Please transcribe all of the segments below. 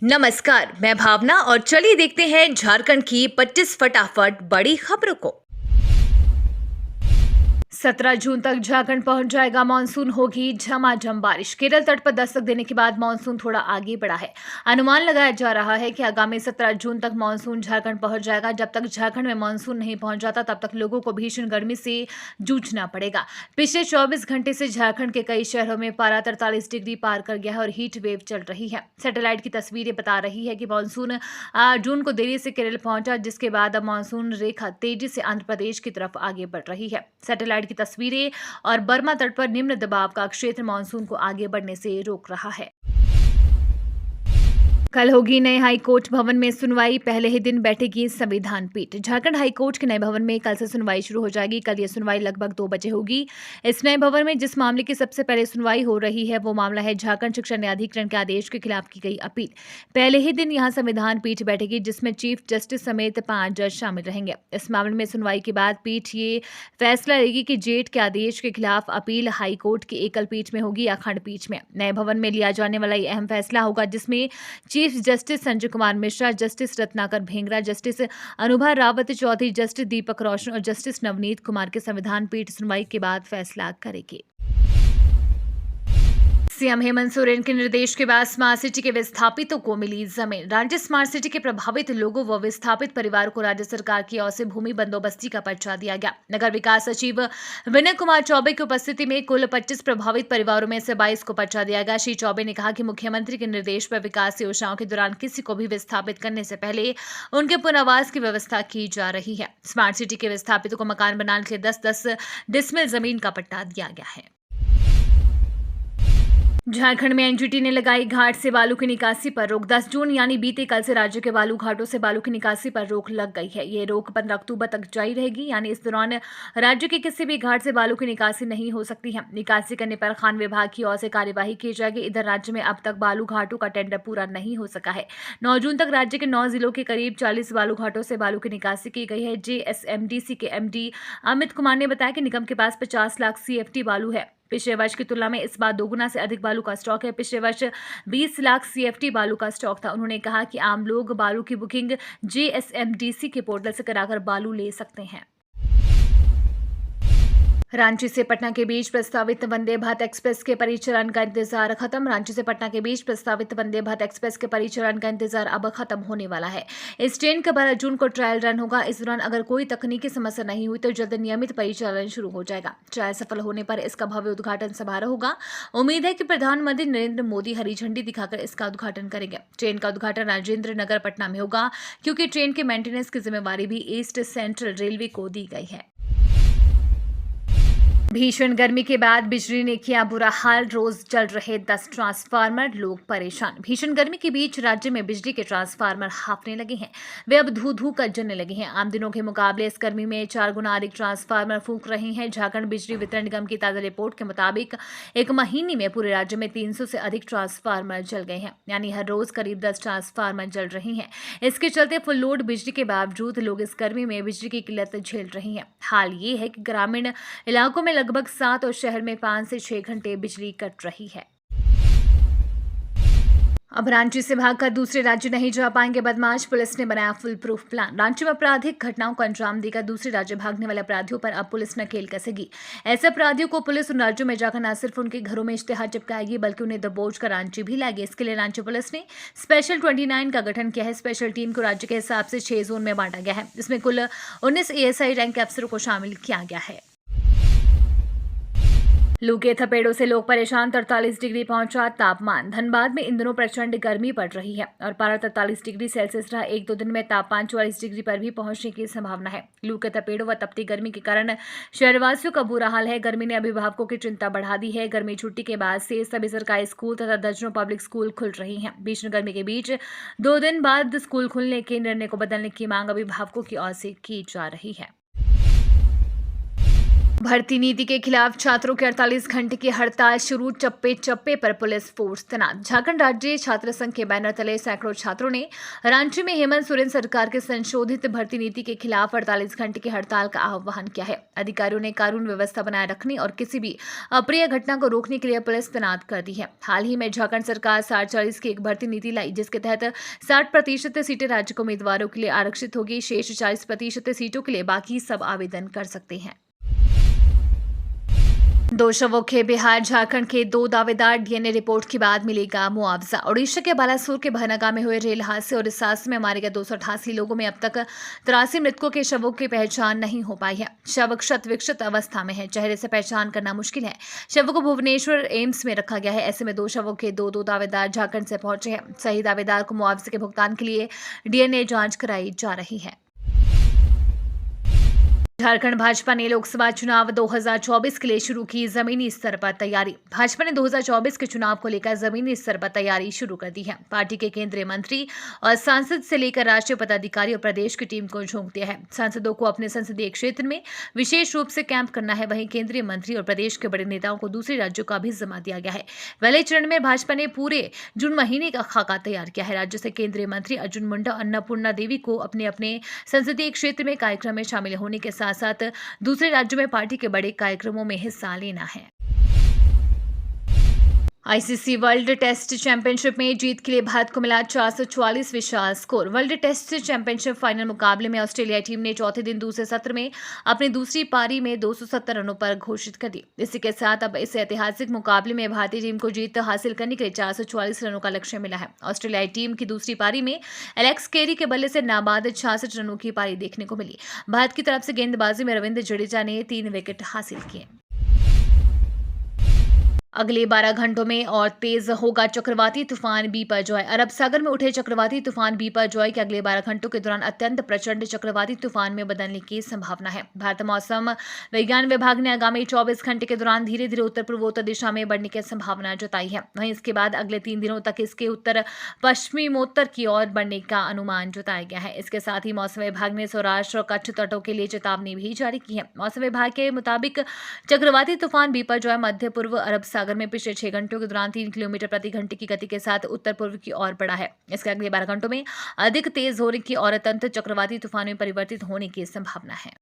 नमस्कार, मैं भावना और चलिए देखते हैं झारखंड की 25 फटाफट बड़ी खबरों को। 17 जून तक झारखंड पहुंच जाएगा मानसून, होगी झमाझम बारिश। केरल तट पर दस्तक देने के बाद मानसून थोड़ा आगे बढ़ा है। अनुमान लगाया जा रहा है कि आगामी 17 जून तक मानसून झारखंड पहुंच जाएगा। जब तक झारखंड में मानसून नहीं पहुंच जाता तब तक लोगों को भीषण गर्मी से जूझना पड़ेगा। पिछले 24 घंटे से झारखंड के कई शहरों में पारा 43 डिग्री पार कर गया है और हीट वेव चल रही है। सैटेलाइट की तस्वीरें बता रही है कि मानसून जून को देरी से केरल पहुंचा, जिसके बाद अब मानसून रेखा तेजी से आंध्र प्रदेश की तरफ आगे बढ़ रही है। सैटेलाइट की तस्वीरें और बर्मा तट पर निम्न दबाव का क्षेत्र मानसून को आगे बढ़ने से रोक रहा है। कल होगी नए हाईकोर्ट भवन में सुनवाई, पहले ही दिन बैठेगी संविधान पीठ। झारखंड हाईकोर्ट के नए भवन में कल से सुनवाई शुरू हो जाएगी। कल यह सुनवाई लगभग 2 बजे होगी। इस नए भवन में जिस मामले की सबसे पहले सुनवाई हो रही है वो मामला है झारखंड शिक्षा न्यायाधिकरण के आदेश के खिलाफ की गई अपील। पहले ही दिन यहां संविधान पीठ बैठेगी, जिसमें चीफ जस्टिस समेत 5 जज शामिल रहेंगे। इस मामले में सुनवाई के बाद पीठ ये फैसला लेगी कि जेठ के आदेश के खिलाफ अपील हाईकोर्ट की एकल पीठ में होगी या खंडपीठ में। नए भवन में लिया जाने वाला यह अहम फैसला होगा, जिसमें chief justice Sanjay Kumar Mishra, justice Ratnakar Bhengra, justice Anubha Rawat Chaudhary, justice Deepak Roshan और जस्टिस नवनीत कुमार के संविधान पीठ सुनवाई के बाद फैसला करेगी। सीएम हेमंत सोरेन के निर्देश के बाद स्मार्ट सिटी के विस्थापितों को मिली जमीन। राज्य स्मार्ट सिटी के प्रभावित लोगों व विस्थापित परिवार को राज्य सरकार की ओर से भूमि बंदोबस्ती का पर्चा दिया गया। नगर विकास सचिव विनय कुमार चौबे की उपस्थिति में कुल 25 प्रभावित परिवारों में से 22 को पर्चा दिया गया। श्री चौबे ने कहा कि मुख्यमंत्री के निर्देश पर विकास योजनाओं के दौरान किसी को भी विस्थापित करने से पहले उनके पुनर्वास की व्यवस्था की जा रही है। स्मार्ट सिटी के विस्थापितों को मकान बनाने के लिए 10-10 डिसमिल जमीन का पट्टा दिया गया है। झारखंड में एनजीटी ने लगाई घाट से बालू की निकासी पर रोक। 10 जून यानी बीते कल से राज्य के बालू घाटों से बालू की निकासी पर रोक लग गई है। ये रोक 15 अक्टूबर तक जारी रहेगी, यानी इस दौरान राज्य के किसी भी घाट से बालू की निकासी नहीं हो सकती है। निकासी करने पर खान विभाग की ओर से कार्यवाही की जाएगी। इधर राज्य में अब तक बालू घाटों का टेंडर पूरा नहीं हो सका है। 9 जून तक राज्य के 9 जिलों के करीब 40 बालू घाटों से बालू की निकासी की गई है। जेएसएमडीसी के एमडी अमित कुमार ने बताया कि निगम के पास 50 लाख सीएफटी बालू है। पिछले वर्ष की तुलना में इस बार दोगुना से अधिक बालू का स्टॉक है। पिछले वर्ष 20 लाख सीएफटी बालू का स्टॉक था। उन्होंने कहा कि आम लोग बालू की बुकिंग जेएसएमडीसी के पोर्टल से कराकर बालू ले सकते हैं। रांची से पटना के बीच प्रस्तावित वंदे भारत एक्सप्रेस के परिचालन का इंतजार खत्म। रांची से पटना के बीच प्रस्तावित वंदे भारत एक्सप्रेस के परिचालन का इंतजार अब खत्म होने वाला है। इस ट्रेन का 12 जून को ट्रायल रन होगा। इस दौरान अगर कोई तकनीकी समस्या नहीं हुई तो जल्द नियमित परिचालन शुरू हो जाएगा। ट्रायल सफल होने पर इसका भव्य उद्घाटन समारोह होगा। उम्मीद है कि प्रधानमंत्री नरेंद्र मोदी हरी झंडी दिखाकर इसका उद्घाटन करेंगे। ट्रेन का उद्घाटन राजेंद्र नगर पटना में होगा, क्योंकि ट्रेन के मेंटेनेंस की जिम्मेवारी भी ईस्ट सेंट्रल रेलवे को दी गई है। भीषण गर्मी के बाद बिजली ने किया बुरा हाल, रोज जल रहे 10 ट्रांसफार्मर, लोग परेशान। भीषण गर्मी के बीच राज्य में बिजली के ट्रांसफार्मर हाफने लगे हैं। वे अब धू धू कर जलने लगे हैं। आम दिनों के मुकाबले इस गर्मी में 4 गुना अधिक ट्रांसफार्मर फूंक रहे हैं। झारखंड बिजली वितरण निगम की ताजा रिपोर्ट के मुताबिक एक महीने में पूरे राज्य में 300 से अधिक ट्रांसफार्मर जल गए हैं, यानी हर रोज करीब 10 ट्रांसफार्मर जल रहे हैं। इसके चलते फुल लोड बिजली के बावजूद लोग इस गर्मी में बिजली की किल्लत झेल रहे हैं। हाल ये है कि ग्रामीण इलाकों में लगभग 7 और शहर में 5 से 6 घंटे बिजली कट रही है। अब रांची से भागकर दूसरे राज्य नहीं जा पाएंगे बदमाश, पुलिस ने बनाया फुल प्रूफ प्लान। रांची में आपराधिक घटनाओं को अंजाम देकर दूसरे राज्य भागने वाले अपराधियों पर अब पुलिस नकेल कसेगी। ऐसे अपराधियों को पुलिस उन राज्यों में जाकर न सिर्फ उनके घरों में इश्तेहार चिपकाएगी बल्कि उन्हें दबोच कर रांची भी लाएगी। इसके लिए रांची पुलिस ने स्पेशल 29 का गठन किया है। स्पेशल टीम को राज्य के हिसाब से 6 जोन में बांटा गया है। इसमें कुल 19 एएसआई रैंक के अफसरों को शामिल किया गया है। लू के थपेड़ों से लोग परेशान, 43 डिग्री पहुंचा तापमान। धनबाद में इन दिनों प्रचंड गर्मी पड़ रही है और पारा 43 डिग्री सेल्सियस रहा। 1-2 दिन में तापमान 44 डिग्री पर भी पहुंचने की संभावना है। लू के थपेड़ों व तपती गर्मी के कारण शहरवासियों का बुरा हाल है। गर्मी ने अभिभावकों की चिंता बढ़ा दी है। गर्मी छुट्टी के बाद से सभी सरकारी स्कूल तथा दर्जनों पब्लिक स्कूल खुल रही हैं। भीषण गर्मी के बीच 2 दिन बाद स्कूल खुलने के निर्णय को बदलने की मांग अभिभावकों की ओर से की जा रही है। भर्ती नीति के खिलाफ छात्रों के 48 घंटे की हड़ताल शुरू, चप्पे चप्पे पर पुलिस फोर्स तैनात। झारखंड राज्य छात्र संघ के बैनर तले सैकड़ों छात्रों ने रांची में हेमंत सोरेन सरकार के संशोधित भर्ती नीति के खिलाफ 48 घंटे की हड़ताल का आह्वान किया है। अधिकारियों ने कानून व्यवस्था बनाए रखने और किसी भी अप्रिय घटना को रोकने के लिए पुलिस तैनात कर दी है। हाल ही में झारखंड सरकार 60-40 की एक भर्ती नीति लाई, जिसके तहत 60% सीटें राज्य के उम्मीदवारों के लिए आरक्षित होगी। शेष 40% सीटों के लिए बाकी सब आवेदन कर सकते हैं। 2 शवों के बिहार झारखंड के 2 दावेदार, डीएनए रिपोर्ट के बाद मिलेगा मुआवजा। ओडिशा के बालासोर के भनगा में हुए रेल हादसे और इस हादसे में मारे गए 288 लोगों में अब तक 83 मृतकों के शवों की पहचान नहीं हो पाई है। शव क्षत विक्षत अवस्था में है, चेहरे से पहचान करना मुश्किल है। शवों को भुवनेश्वर एम्स में रखा गया है। ऐसे में 2 शवों के 2 दावेदार झारखंड से पहुंचे हैं। सही दावेदार को मुआवजे के भुगतान के लिए डीएनए जांच कराई जा रही है। झारखंड भाजपा ने लोकसभा चुनाव 2024 के लिए शुरू की जमीनी स्तर पर तैयारी। भाजपा ने 2024 के चुनाव को लेकर जमीनी स्तर पर तैयारी शुरू कर दी है। पार्टी के केंद्रीय मंत्री और सांसद से लेकर राष्ट्रीय पदाधिकारी और प्रदेश की टीम को झोंक दिया है। सांसदों को अपने संसदीय क्षेत्र में विशेष रूप से कैंप करना है। वहीं केंद्रीय मंत्री और प्रदेश के बड़े नेताओं को दूसरे राज्यों का भी जिम्मा दिया गया है। पहले चरण में भाजपा ने पूरे जून महीने का खाका तैयार किया है। राज्य से केंद्रीय मंत्री अर्जुन मुंडा, अन्नपूर्णा देवी को अपने अपने संसदीय क्षेत्र में कार्यक्रम में शामिल होने के साथ दूसरे राज्यों में पार्टी के बड़े कार्यक्रमों में हिस्सा लेना है। आईसीसी वर्ल्ड टेस्ट चैंपियनशिप में जीत के लिए भारत को मिला 444 विशाल score. World test championship final मुकाबले में ऑस्ट्रेलिया टीम ने चौथे दिन दूसरे सत्र में अपनी दूसरी पारी में 270 रनों पर घोषित कर दी। इसी के साथ अब इस ऐतिहासिक मुकाबले में भारतीय टीम को जीत हासिल करने के लिए 444 रनों का लक्ष्य मिला है। ऑस्ट्रेलियाई टीम की दूसरी पारी में एलेक्स कैरी के बल्ले से नाबाद 66 रनों की पारी देखने को मिली। भारत की तरफ से गेंदबाजी में रविंद्र जडेजा ने 3 विकेट हासिल किए। अगले 12 घंटों में और तेज होगा चक्रवाती तूफान बिपरजॉय। अरब सागर में उठे चक्रवाती तूफान बिपरजॉय के अगले 12 घंटों के दौरान अत्यंत प्रचंड चक्रवाती तूफान में बदलने की संभावना है। भारतीय मौसम विज्ञान विभाग ने आगामी 24 घंटे के दौरान धीरे धीरे उत्तर पूर्वोत्तर दिशा में बढ़ने की संभावना जताई है। वहीं इसके बाद अगले 3 दिनों तक इसके उत्तर पश्चिमोत्तर की ओर बढ़ने का अनुमान जताया गया है। इसके साथ ही मौसम विभाग ने सौराष्ट्र और कच्छ तटों के लिए चेतावनी भी जारी की है। मौसम विभाग के मुताबिक चक्रवाती तूफान बिपरजॉय मध्य पूर्व अरब सागर में पिछले 6 घंटों के दौरान 3 किलोमीटर प्रति घंटे की गति के साथ उत्तर पूर्व की ओर बढ़ा है। इसके अगले 12 घंटों में अधिक तेज होने की और अत्यंत चक्रवाती तूफान में परिवर्तित होने की संभावना है।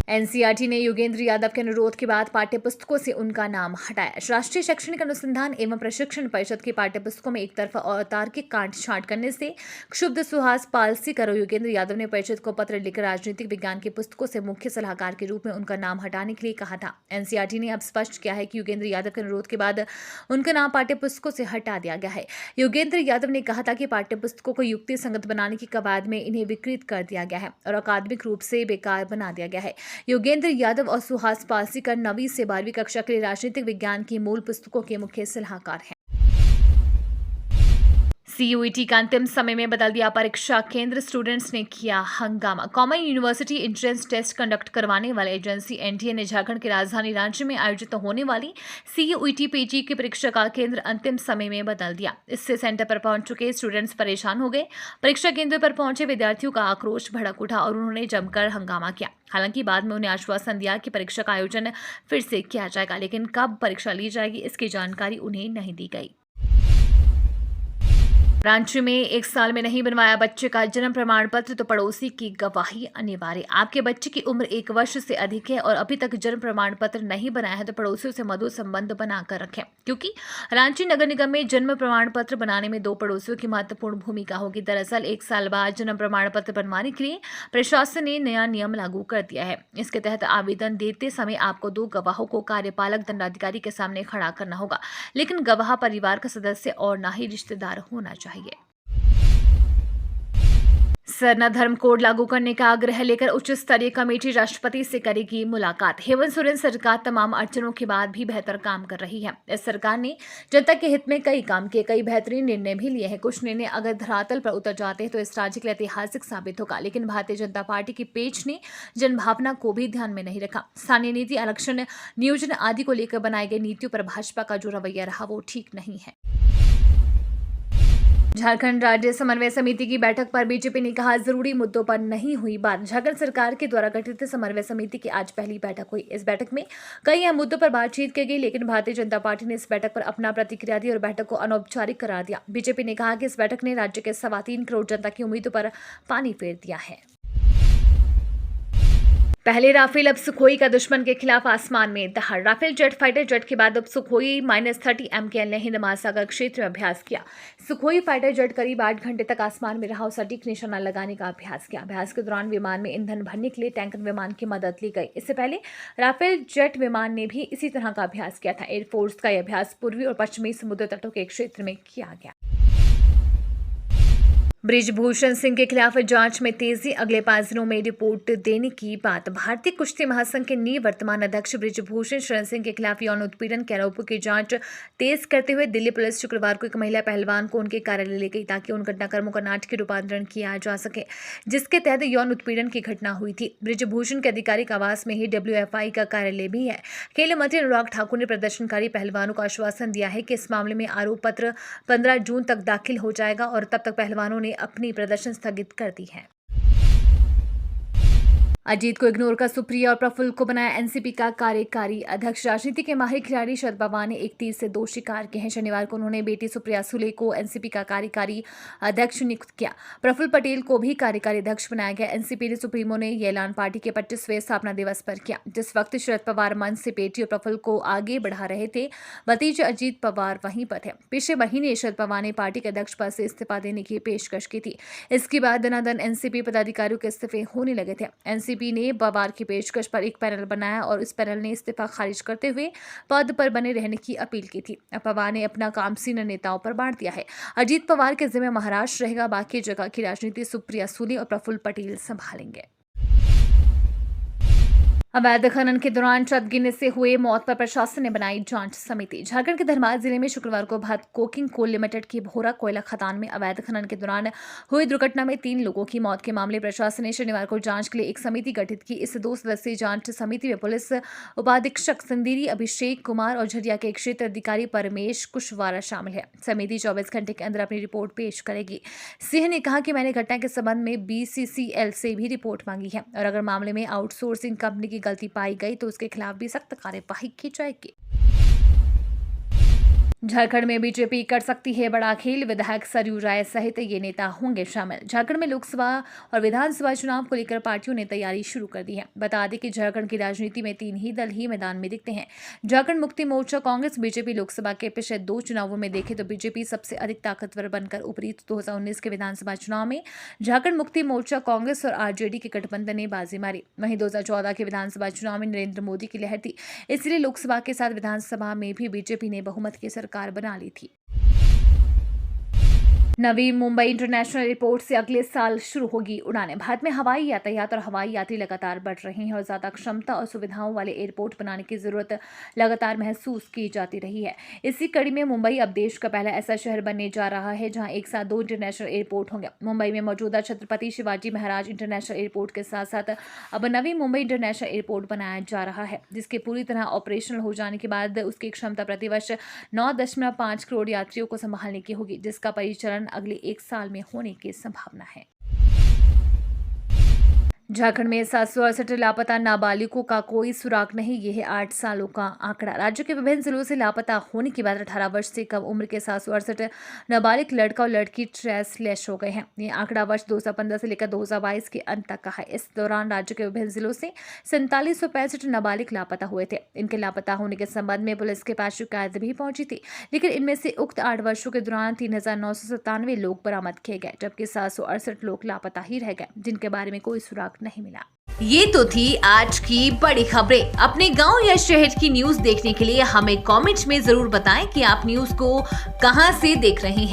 एनसीईआरटी ने योगेंद्र यादव के अनुरोध के बाद पाठ्यपुस्तकों से उनका नाम हटाया। राष्ट्रीय शैक्षणिक अनुसंधान एवं प्रशिक्षण परिषद की पाठ्यपुस्तकों में एक तरफा और तार्किक काट-छांट करने से क्षुब्ध सुहास पालसीकर और योगेंद्र यादव ने परिषद को पत्र लिखकर राजनीतिक विज्ञान की पुस्तकों से मुख्य सलाहकार के रूप में उनका नाम हटाने के लिए कहा था। एनसीईआरटी ने अब स्पष्ट किया है कि योगेंद्र यादव के अनुरोध के बाद उनका नाम पाठ्यपुस्तकों से हटा दिया गया है। योगेंद्र यादव ने कहा था कि पाठ्यपुस्तकों को युक्ति संगत बनाने की कवायद में इन्हें विकृत कर दिया गया है और अकादमिक रूप से बेकार बना दिया गया है। योगेंद्र यादव और सुहास पालसीकर 9वीं से 12वीं कक्षा के लिए राजनीतिक विज्ञान की मूल पुस्तकों के मुख्य सलाहकार हैं। सीयूईटी का अंतिम समय में बदल दिया परीक्षा केंद्र, स्टूडेंट्स ने किया हंगामा। Common university entrance test conduct करवाने वाले एजेंसी एनटीए ने झारखंड की राजधानी रांची में आयोजित होने वाली सीयूईटी पीजी की परीक्षा का केंद्र अंतिम समय में बदल दिया। इससे सेंटर पर पहुंच चुके स्टूडेंट्स परेशान हो गए। परीक्षा केंद्र पर पहुंचे विद्यार्थियों का आक्रोश भड़क उठा और उन्होंने जमकर हंगामा किया। हालांकि बाद में उन्हें आश्वासन दिया कि परीक्षा का आयोजन फिर से किया जाएगा, लेकिन कब परीक्षा ली जाएगी इसकी जानकारी उन्हें नहीं दी गई। रांची में 1 साल में नहीं बनवाया बच्चे का जन्म प्रमाण पत्र तो पड़ोसी की गवाही अनिवार्य। आपके बच्चे की उम्र 1 वर्ष से अधिक है और अभी तक जन्म प्रमाण पत्र नहीं बनाया है तो पड़ोसियों से मधुर संबंध बनाकर रखें, क्योंकि रांची नगर निगम में जन्म प्रमाण पत्र बनाने में 2 पड़ोसियों की महत्वपूर्ण भूमिका होगी। दरअसल 1 साल बाद जन्म प्रमाण पत्र बनवाने के लिए प्रशासन ने नया नियम लागू कर दिया है। इसके तहत आवेदन देते समय आपको 2 गवाहों को कार्यपालक दंडाधिकारी के सामने खड़ा करना होगा, लेकिन गवाह परिवार का सदस्य और ना ही रिश्तेदार होना चाहिए। सरना धर्म कोड लागू करने का आग्रह लेकर उच्च स्तरीय कमेटी राष्ट्रपति से करेगी मुलाकात। हेमंत सोरेन सरकार तमाम अड़चनों के बाद भी बेहतर काम कर रही है। इस सरकार ने जनता के हित में कई काम किए, कई बेहतरीन निर्णय भी लिए हैं। कुछ निर्णय अगर धरातल पर उतर जाते हैं तो इस राज्य के लिए ऐतिहासिक साबित होगा, लेकिन भारतीय जनता पार्टी की पेच ने जनभावना को भी ध्यान में नहीं रखा। स्थानीय नीति, आरक्षण, नियोजन आदि को लेकर बनाई गई नीतियों पर भाजपा का जो रवैया रहा वो ठीक नहीं है। झारखंड राज्य समन्वय समिति की बैठक पर बीजेपी ने कहा, जरूरी मुद्दों पर नहीं हुई बात। झारखंड सरकार के द्वारा गठित समन्वय समिति की आज पहली बैठक हुई। इस बैठक में कई अहम मुद्दों पर बातचीत की गई, लेकिन भारतीय जनता पार्टी ने इस बैठक पर अपना प्रतिक्रिया दी और बैठक को अनौपचारिक करार दिया। बीजेपी ने कहा कि इस बैठक ने राज्य के 3.25 करोड़ जनता की उम्मीदों पर पानी फेर दिया है। पहले राफेल अब सुखोई का दुश्मन के खिलाफ आसमान में दहाड़। राफेल जेट फाइटर जेट के बाद अब सुखोई -30 MKL ने हिंद महासागर क्षेत्र में अभ्यास किया। सुखोई फाइटर जेट करीब 8 घंटे तक आसमान में रहा और सटीक निशाना लगाने का अभ्यास किया। अभ्यास के दौरान विमान में ईंधन भरने के लिए टैंकर विमान की मदद ली गई। इससे पहले राफेल जेट विमान ने भी इसी तरह का अभ्यास किया था। एयरफोर्स का यह अभ्यास पूर्वी और पश्चिमी समुद्र तटों के क्षेत्र में किया गया। बृजभूषण सिंह के खिलाफ जांच में तेजी, अगले 5 दिनों में रिपोर्ट देने की बात। भारतीय कुश्ती महासंघ के निवर्तमान अध्यक्ष बृजभूषण शरण सिंह के खिलाफ यौन उत्पीड़न के आरोपों की जांच तेज करते हुए दिल्ली पुलिस शुक्रवार को एक महिला पहलवान को उनके कार्यालय ले गई, ताकि उन घटनाक्रमों का नाटकीय रूपांतरण किया जा सके जिसके तहत यौन उत्पीड़न की घटना हुई थी। बृजभूषण के आधिकारिक आवास में ही WFI का कार्यालय भी है। खेल मंत्री अनुराग ठाकुर ने प्रदर्शनकारी पहलवानों को आश्वासन दिया है कि इस मामले में आरोप पत्र 15 जून तक दाखिल हो जाएगा और तब तक पहलवानों ने अपनी प्रदर्शन स्थगित कर दी है। अजीत को इग्नोर कर सुप्रिया और प्रफुल्ल को बनाया एनसीपी का कार्यकारी अध्यक्ष। राजनीति के माहिर खिलाड़ी शरद पवार ने एक तीर से 2 शिकार किए हैं। शनिवार को उन्होंने बेटी सुप्रिया सुले को एनसीपी का कार्यकारी अध्यक्ष नियुक्त किया। प्रफुल्ल पटेल को भी कार्यकारी अध्यक्ष बनाया गया। एनसीपी ने सुप्रीमो ने यह ऐलान पार्टी के 25वें स्थापना दिवस पर किया, जिस वक्त शरद पवार मंच से बेटी और प्रफुल्ल को आगे बढ़ा रहे थे। भतीजे अजीत पवार वहीं पर थे। पिछले महीने शरद पवार ने पार्टी के अध्यक्ष पद से इस्तीफा देने की पेशकश की थी। इसके बाद दनादन एनसीपी पदाधिकारियों के इस्तीफे होने लगे थे। एनसीपी ने पवार की पेशकश पर एक पैनल बनाया और इस पैनल ने इस्तीफा खारिज करते हुए पद पर बने रहने की अपील की थी। अब पवार ने अपना काम सीनियर नेताओं पर बांट दिया है। अजीत पवार के जिम्मे महाराष्ट्र रहेगा, बाकी जगह की राजनीति सुप्रिया सुले और प्रफुल्ल पटेल संभालेंगे। अवैध खनन के दौरान छत गिरने से हुए मौत पर प्रशासन ने बनाई जांच समिति। झारखंड के धनबाद जिले में शुक्रवार को भारत कोकिंग कोल लिमिटेड की भोरा कोयला खदान में अवैध खनन के दौरान हुई दुर्घटना में 3 लोगों की मौत के मामले प्रशासन ने शनिवार को जांच के लिए एक समिति गठित की। इस 2 सदस्यीय जांच समिति में पुलिस उपाधीक्षक संदीरी अभिषेक कुमार और झरिया के क्षेत्र अधिकारी परमेश कुशवाहा शामिल है। समिति 24 घंटे के अंदर अपनी रिपोर्ट पेश करेगी। सिंह ने कहा कि मैंने घटना के संबंध में BCCL से भी रिपोर्ट मांगी है और अगर मामले में आउटसोर्सिंग कंपनी की गलती पाई गई तो उसके खिलाफ भी सख्त कार्यवाही की जाएगी। झारखंड में बीजेपी कर सकती है बड़ा खेल, विधायक सरयू राय सहित ये नेता होंगे शामिल। झारखंड में लोकसभा और विधानसभा चुनाव को लेकर पार्टियों ने तैयारी शुरू कर दी है। बता दें कि झारखंड की राजनीति में 3 ही दल ही मैदान में दिखते हैं, झारखंड मुक्ति मोर्चा, कांग्रेस, बीजेपी। लोकसभा के पिछले 2 चुनावों में देखें तो बीजेपी सबसे अधिक ताकतवर बनकर उभरी। 2019 के विधानसभा चुनाव में झारखंड मुक्ति मोर्चा, कांग्रेस और आरजेडी के गठबंधन ने बाजी मारी। वहीं 2014 के विधानसभा चुनाव में नरेंद्र मोदी की लहर थी, इसलिए लोकसभा के साथ विधानसभा में भी बीजेपी ने बहुमत की सरकार बना ली थी। नवी मुंबई इंटरनेशनल एयरपोर्ट से अगले साल शुरू होगी उड़ानें। भारत में हवाई यातायात और हवाई यात्री लगातार बढ़ रहे हैं और ज्यादा क्षमता और सुविधाओं वाले एयरपोर्ट बनाने की जरूरत लगातार महसूस की जाती रही है। इसी कड़ी में मुंबई अब देश का पहला ऐसा शहर बनने जा रहा है जहां एक साथ 2 इंटरनेशनल एयरपोर्ट होंगे। मुंबई में मौजूदा छत्रपति शिवाजी महाराज इंटरनेशनल एयरपोर्ट के साथ साथ अब नवी मुंबई इंटरनेशनल एयरपोर्ट बनाया जा रहा है, जिसके पूरी तरह ऑपरेशनल हो जाने के बाद उसकी क्षमता प्रतिवर्ष 9.5 करोड़ यात्रियों को संभालने की होगी, जिसका परिचालन अगले 1 साल में होने की संभावना है। झारखंड में 768 लापता नाबालिगों का कोई सुराग नहीं, यह है 8 सालों का आंकड़ा। राज्य के विभिन्न जिलों से लापता होने के बाद 18 वर्ष से कम उम्र के 768 नाबालिग लड़का और लड़की ट्रेसलेस हो गए हैं। ये आंकड़ा वर्ष 2015 से लेकर 2022 के अंत तक का है। इस दौरान राज्य के विभिन्न जिलों से 4765 नाबालिग लापता हुए थे। इनके लापता होने के संबंध में पुलिस के पास शिकायत भी पहुंची थी, लेकिन इनमें से उक्त 8 वर्षों के दौरान 3997 लोग बरामद किए गए, जबकि 768 लोग लापता ही रह गए, जिनके बारे में कोई सुराग नहीं मिला। ये तो थी आज की बड़ी खबरें। अपने गांव या शहर की न्यूज देखने के लिए हमें कमेंट में जरूर बताएं कि आप न्यूज को कहां से देख रहे हैं।